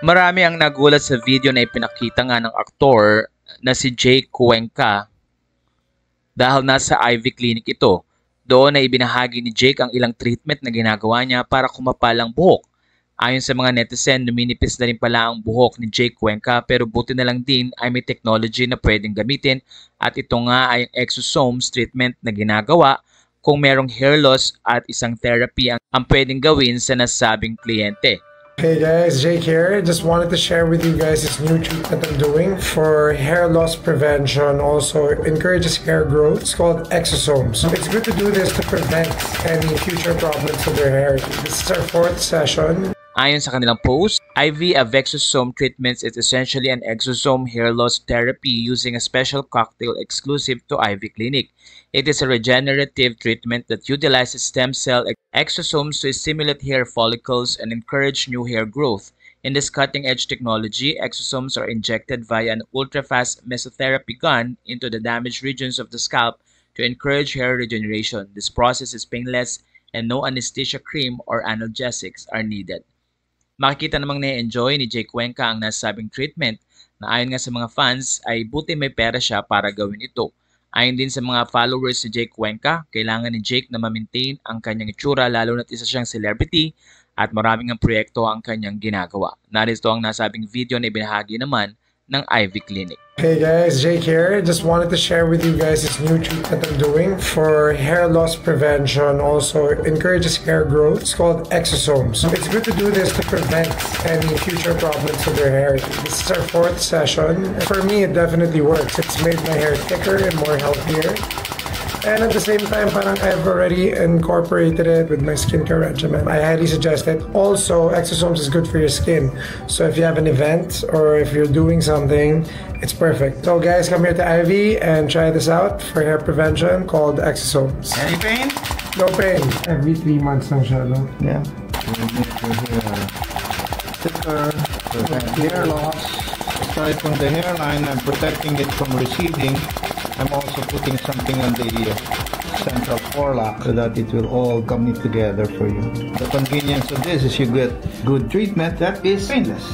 Marami ang nagulat sa video na ipinakita nga ng aktor na si Jake Cuenca dahil nasa Ivy Clinic ito. Doon ay ibinahagi ni Jake ang ilang treatment na ginagawa niya para kumapal ang buhok. Ayon sa mga netizen, numinipis na rin pala ang buhok ni Jake Cuenca pero buti na lang din ay may technology na pwedeng gamitin at ito nga ay ang exosomes treatment na ginagawa kung merong hair loss at isang therapy ang pwedeng gawin sa nasabing kliyente. Hey guys, Jake here. Just wanted to share with you guys this new treatment I'm doing for hair loss prevention. Also encourages hair growth. It's called exosomes. It's good to do this to prevent any future problems with your hair. This is our 4th session. Ayon sa kanilang post, IV of exosome treatments is essentially an exosome hair loss therapy using a special cocktail exclusive to Ivy Clinic. It is a regenerative treatment that utilizes stem cell exosomes to stimulate hair follicles and encourage new hair growth. In this cutting-edge technology, exosomes are injected via an ultra-fast mesotherapy gun into the damaged regions of the scalp to encourage hair regeneration. This process is painless and no anesthesia cream or analgesics are needed. Makikita namang na-enjoy ni Jake Cuenca ang nasabing treatment na ayon nga sa mga fans ay buti may pera siya para gawin ito. Ayon din sa mga followers ni Jake Cuenca, kailangan ni Jake na ma-maintain ang kanyang itsura lalo na't isa siyang celebrity at maraming ang proyekto ang kanyang ginagawa. Narito ang nasabing video na ibinahagi naman ng Ivy Clinic. Hey guys, Jake here. Just wanted to share with you guys this new treatment I'm doing for hair loss prevention. Also encourages hair growth. It's called exosomes. It's good to do this to prevent any future problems with your hair. This is our 4th session. For me, it definitely works. It's made my hair thicker and more healthier. And at the same time, parang I've already incorporated it with my skincare regimen. I highly suggest it. Also, exosomes is good for your skin. So if you have an event or if you're doing something, it's perfect. So guys, come here to Ivy and try this out for hair prevention called exosomes. Any pain? No pain. Every 3 months lang siya, no? Yeah. Thicker, prevent hair loss. Aside from the hairline, I'm protecting it from receding. I'm also putting something on the central forelock so that it will all come together for you. The convenience of this is you get good treatment that is painless.